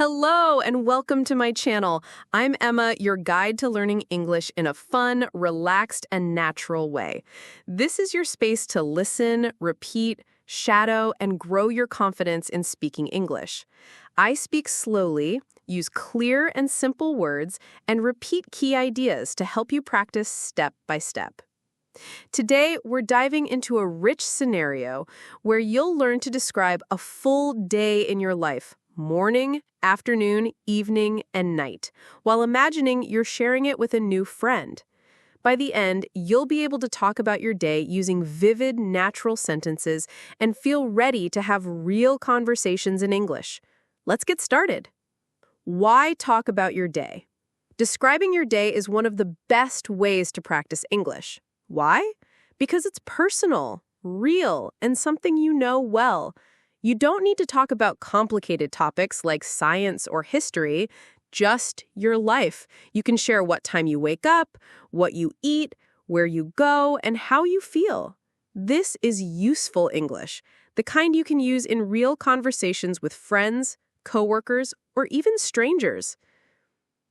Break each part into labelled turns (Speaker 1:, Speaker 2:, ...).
Speaker 1: Hello and welcome to my channel. I'm Emma, your guide to learning English in a fun, relaxed, and natural way. This is your space to listen, repeat, shadow, and grow your confidence in speaking English. I speak slowly, use clear and simple words, and repeat key ideas to help you practice step by step. Today, we're diving into a rich scenario where you'll learn to describe a full day in your life, morning, afternoon, evening, and night, while imagining you're sharing it with a new friend. By the end, you'll be able to talk about your day using vivid, natural sentences and feel ready to have real conversations in English. Let's get started. Why talk about your day? Describing your day is one of the best ways to practice English. Why? Because it's personal, real, and something you know well. You don't need to talk about complicated topics like science or history, just your life. You can share what time you wake up, what you eat, where you go, and how you feel. This is useful English, the kind you can use in real conversations with friends, coworkers, or even strangers.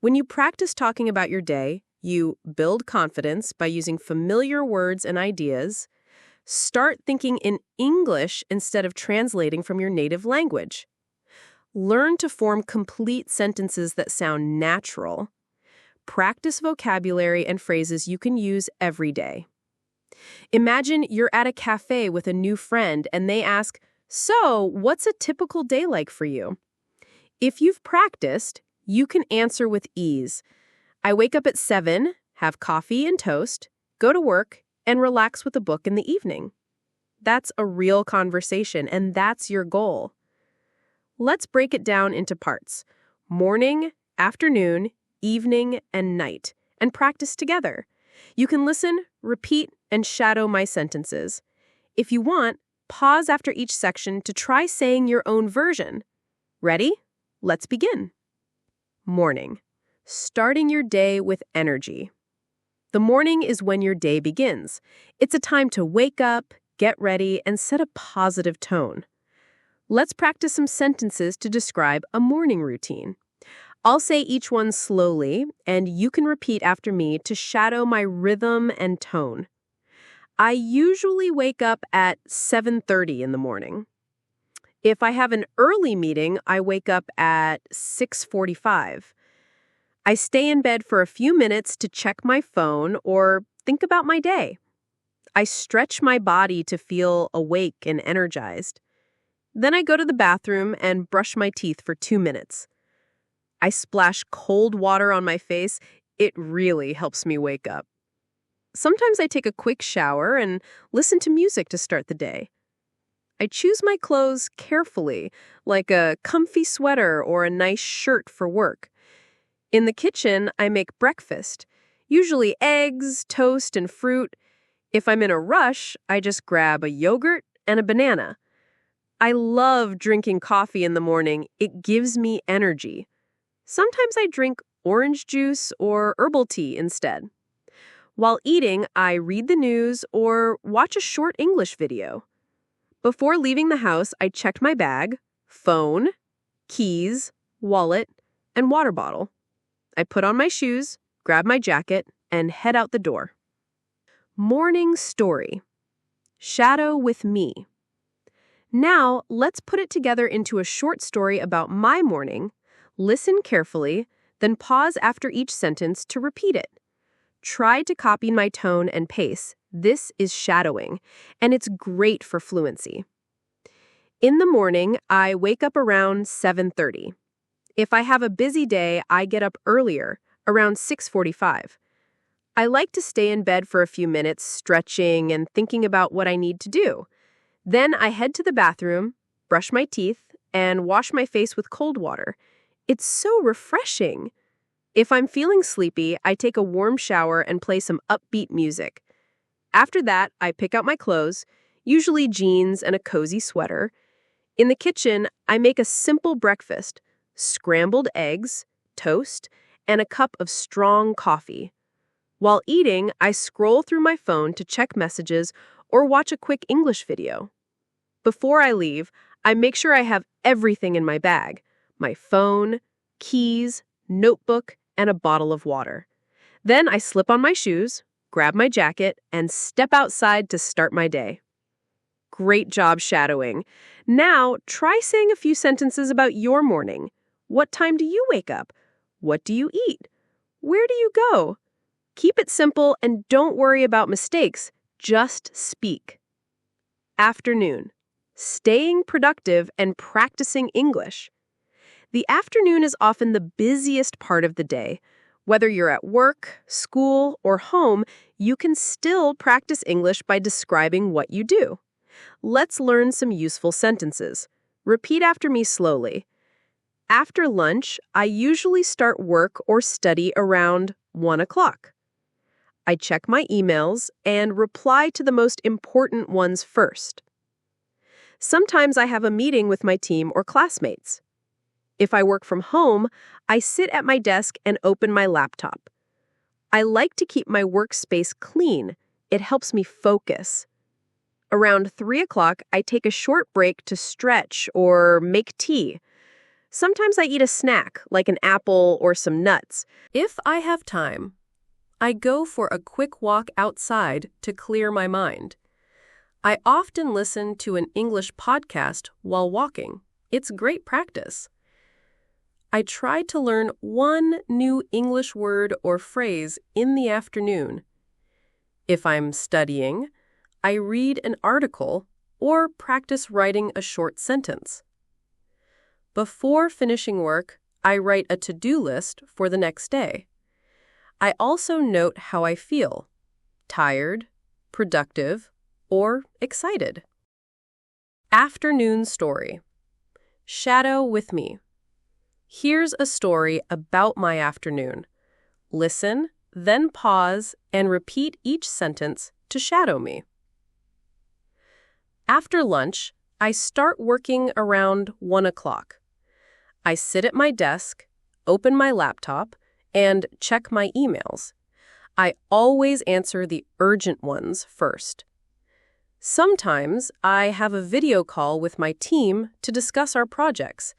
Speaker 1: When you practice talking about your day, you build confidence by using familiar words and ideas. Start thinking in English instead of translating from your native language. Learn to form complete sentences that sound natural. Practice vocabulary and phrases you can use every day. Imagine you're at a cafe with a new friend and they ask, "So, what's a typical day like for you?" If you've practiced, you can answer with ease. I wake up at 7, have coffee and toast, go to work, and relax with a book in the evening. That's a real conversation, and that's your goal. Let's break it down into parts: morning, afternoon, evening, and night, and practice together. You can listen, repeat, and shadow my sentences. If you want, pause after each section to try saying your own version. Ready? Let's begin. Morning. Starting your day with energy. The morning is when your day begins. It's a time to wake up, get ready, and set a positive tone. Let's practice some sentences to describe a morning routine. I'll say each one slowly, and you can repeat after me to shadow my rhythm and tone. I usually wake up at 7:30 in the morning. If I have an early meeting, I wake up at 6:45. I stay in bed for a few minutes to check my phone or think about my day. I stretch my body to feel awake and energized. Then I go to the bathroom and brush my teeth for 2 minutes. I splash cold water on my face. It really helps me wake up. Sometimes I take a quick shower and listen to music to start the day. I choose my clothes carefully, like a comfy sweater or a nice shirt for work. In the kitchen, I make breakfast, usually eggs, toast, and fruit. If I'm in a rush, I just grab a yogurt and a banana. I love drinking coffee in the morning. It gives me energy. Sometimes I drink orange juice or herbal tea instead. While eating, I read the news or watch a short English video. Before leaving the house, I checked my bag, phone, keys, wallet, and water bottle. I put on my shoes, grab my jacket, and head out the door. Morning story. Shadow with me. Now, let's put it together into a short story about my morning. Listen carefully, then pause after each sentence to repeat it. Try to copy my tone and pace. This is shadowing, and it's great for fluency. In the morning, I wake up around 7:30. If I have a busy day, I get up earlier, around 6:45. I like to stay in bed for a few minutes, stretching and thinking about what I need to do. Then I head to the bathroom, brush my teeth, and wash my face with cold water. It's so refreshing. If I'm feeling sleepy, I take a warm shower and play some upbeat music. After that, I pick out my clothes, usually jeans and a cozy sweater. In the kitchen, I make a simple breakfast: scrambled eggs, toast, and a cup of strong coffee. While eating, I scroll through my phone to check messages or watch a quick English video. Before I leave, I make sure I have everything in my bag: my phone, keys, notebook, and a bottle of water. Then I slip on my shoes, grab my jacket, and step outside to start my day. Great job shadowing. Now, try saying a few sentences about your morning. What time do you wake up? What do you eat? Where do you go? Keep it simple and don't worry about mistakes. Just speak. Afternoon. Staying productive and practicing English. The afternoon is often the busiest part of the day. Whether you're at work, school, or home, you can still practice English by describing what you do. Let's learn some useful sentences. Repeat after me slowly. After lunch, I usually start work or study around 1 o'clock. I check my emails and reply to the most important ones first. Sometimes I have a meeting with my team or classmates. If I work from home, I sit at my desk and open my laptop. I like to keep my workspace clean. It helps me focus. Around 3 o'clock, I take a short break to stretch or make tea. Sometimes I eat a snack, like an apple or some nuts. If I have time, I go for a quick walk outside to clear my mind. I often listen to an English podcast while walking. It's great practice. I try to learn one new English word or phrase in the afternoon. If I'm studying, I read an article or practice writing a short sentence. Before finishing work, I write a to-do list for the next day. I also note how I feel: tired, productive, or excited. Afternoon story. Shadow with me. Here's a story about my afternoon. Listen, then pause, and repeat each sentence to shadow me. After lunch, I start working around 1 o'clock. I sit at my desk, open my laptop, and check my emails. I always answer the urgent ones first. Sometimes I have a video call with my team to discuss our projects.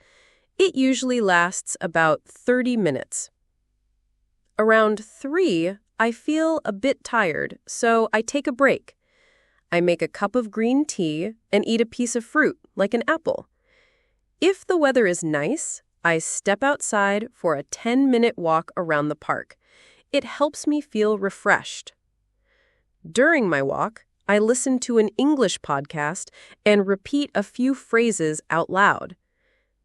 Speaker 1: It usually lasts about 30 minutes. Around 3, I feel a bit tired, so I take a break. I make a cup of green tea and eat a piece of fruit, like an apple. If the weather is nice, I step outside for a 10-minute walk around the park. It helps me feel refreshed. During my walk, I listen to an English podcast and repeat a few phrases out loud.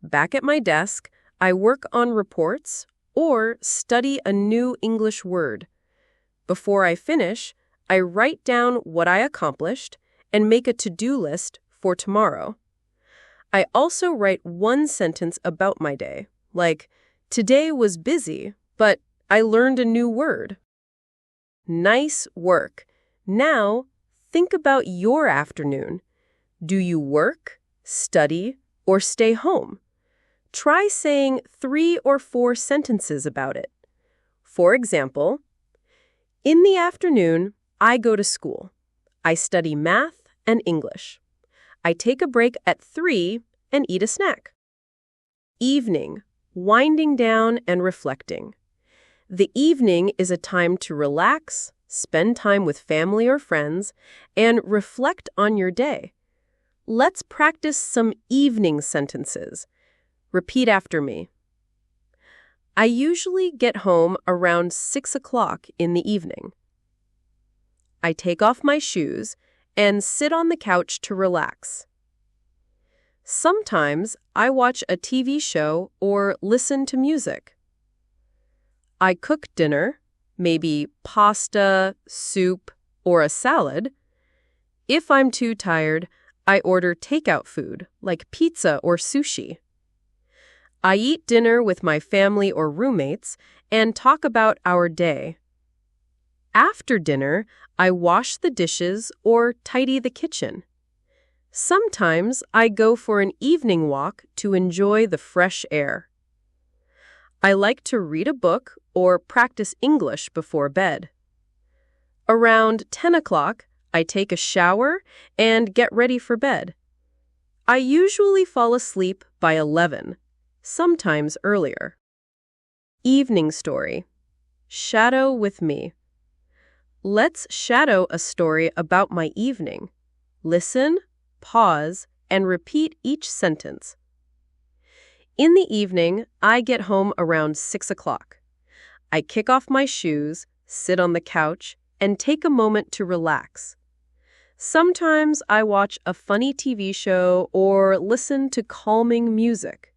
Speaker 1: Back at my desk, I work on reports or study a new English word. Before I finish, I write down what I accomplished and make a to-do list for tomorrow. I also write one sentence about my day, like, "Today was busy, but I learned a new word." Nice work. Now, think about your afternoon. Do you work, study, or stay home? Try saying 3 or 4 sentences about it. For example, in the afternoon, I go to school. I study math and English. I take a break at 3 and eat a snack. Evening, winding down and reflecting. The evening is a time to relax, spend time with family or friends, and reflect on your day. Let's practice some evening sentences. Repeat after me. I usually get home around 6 o'clock in the evening. I take off my shoes and sit on the couch to relax. Sometimes I watch a TV show or listen to music. I cook dinner, maybe pasta, soup, or a salad. If I'm too tired, I order takeout food like pizza or sushi. I eat dinner with my family or roommates and talk about our day. After dinner, I wash the dishes or tidy the kitchen. Sometimes I go for an evening walk to enjoy the fresh air. I like to read a book or practice English before bed. Around 10 o'clock, I take a shower and get ready for bed. I usually fall asleep by 11. sometimes earlier. Evening story. Shadow with me. Let's shadow a story about my evening. Listen, pause, and repeat each sentence. In the evening, I get home around 6 o'clock. I kick off my shoes, sit on the couch, and take a moment to relax. Sometimes I watch a funny TV show or listen to calming music.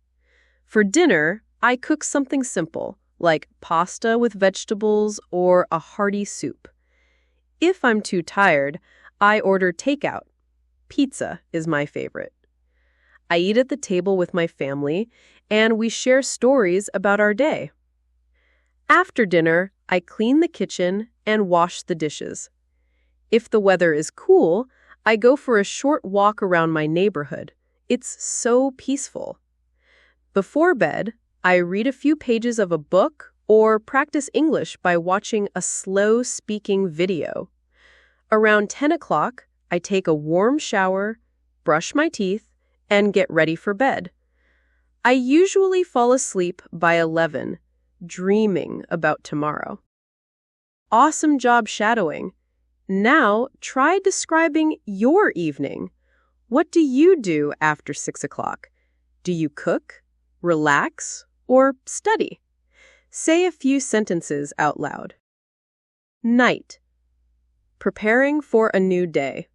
Speaker 1: For dinner, I cook something simple, like pasta with vegetables or a hearty soup. If I'm too tired, I order takeout. Pizza is my favorite. I eat at the table with my family, and we share stories about our day. After dinner, I clean the kitchen and wash the dishes. If the weather is cool, I go for a short walk around my neighborhood. It's so peaceful. Before bed, I read a few pages of a book or practice English by watching a slow-speaking video. Around 10 o'clock, I take a warm shower, brush my teeth, and get ready for bed. I usually fall asleep by 11, dreaming about tomorrow. Awesome job shadowing. Now, try describing your evening. What do you do after 6 o'clock? Do you cook, relax, or study? Say a few sentences out loud. Night. Preparing for a new day.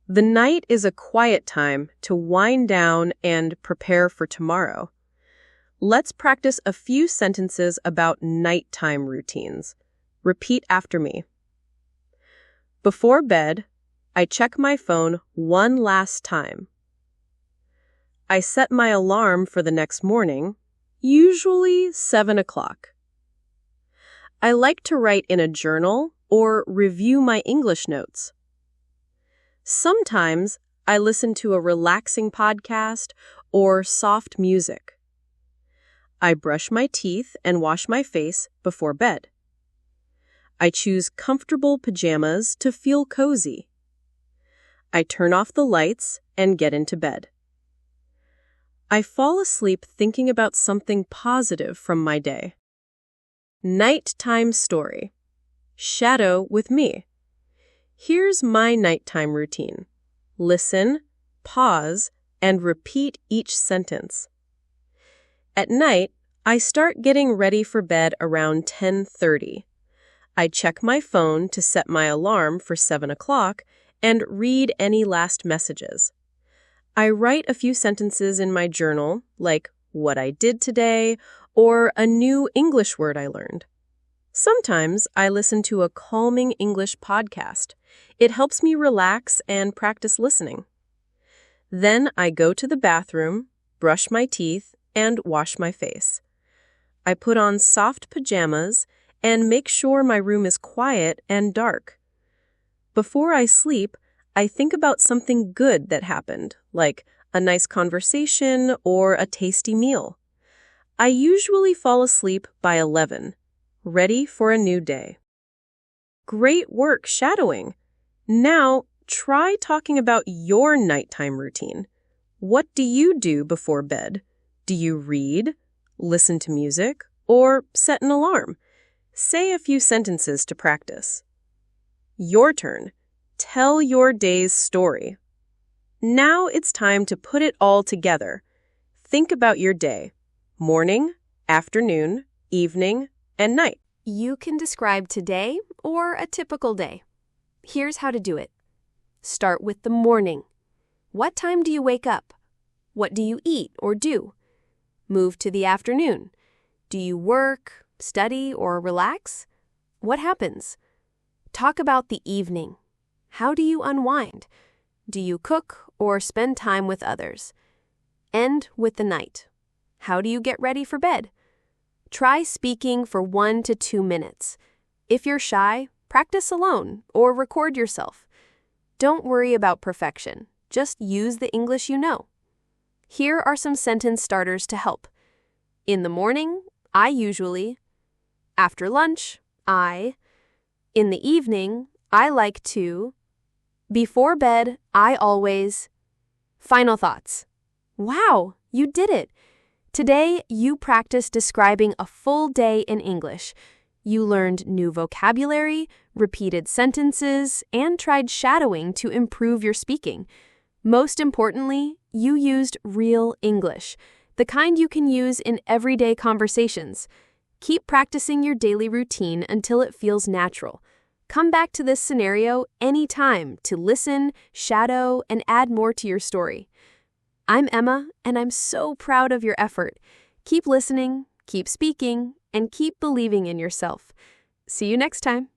Speaker 1: The night is a quiet time to wind down and prepare for tomorrow. Let's practice a few sentences about nighttime routines. Repeat after me. Before bed, I check my phone one last time. I set my alarm for the next morning, usually 7 o'clock. I like to write in a journal or review my English notes. Sometimes I listen to a relaxing podcast or soft music. I brush my teeth and wash my face before bed. I choose comfortable pajamas to feel cozy. I turn off the lights and get into bed. I fall asleep thinking about something positive from my day. Nighttime story. Shadow with me. Here's my nighttime routine. Listen, pause, and repeat each sentence. At night, I start getting ready for bed around 10:30. I check my phone to set my alarm for 7 o'clock and read any last messages. I write a few sentences in my journal, like what I did today or a new English word I learned. Sometimes I listen to a calming English podcast. It helps me relax and practice listening. Then I go to the bathroom, brush my teeth, and wash my face. I put on soft pajamas and make sure my room is quiet and dark. Before I sleep, I think about something good that happened, like a nice conversation or a tasty meal. I usually fall asleep by 11, ready for a new day. Great work shadowing! Now, try talking about your nighttime routine. What do you do before bed? Do you read, listen to music, or set an alarm? Say a few sentences to practice. Your turn. Tell your day's story. Now it's time to put it all together. Think about your day. Morning, afternoon, evening, and night.
Speaker 2: You can describe today or a typical day. Here's how to do it. Start with the morning. What time do you wake up? What do you eat or do? Move to the afternoon. Do you work, study, or relax? What happens? Talk about the evening. How do you unwind? Do you cook or spend time with others? End with the night. How do you get ready for bed? Try speaking for 1 to 2 minutes. If you're shy, practice alone or record yourself. Don't worry about perfection. Just use the English you know. Here are some sentence starters to help. In the morning, I usually. After lunch, I. In the evening, I like to. Before bed, I always. Final thoughts. Wow, You did it! Today, you practiced describing a full day in English. You learned new vocabulary, repeated sentences, and tried shadowing to improve your speaking. Most importantly, you used real English, the kind you can use in everyday conversations. Keep practicing your daily routine until it feels natural. Come back to this scenario anytime to listen, shadow, and add more to your story. I'm Emma, and I'm so proud of your effort. Keep listening, keep speaking, and keep believing in yourself. See you next time.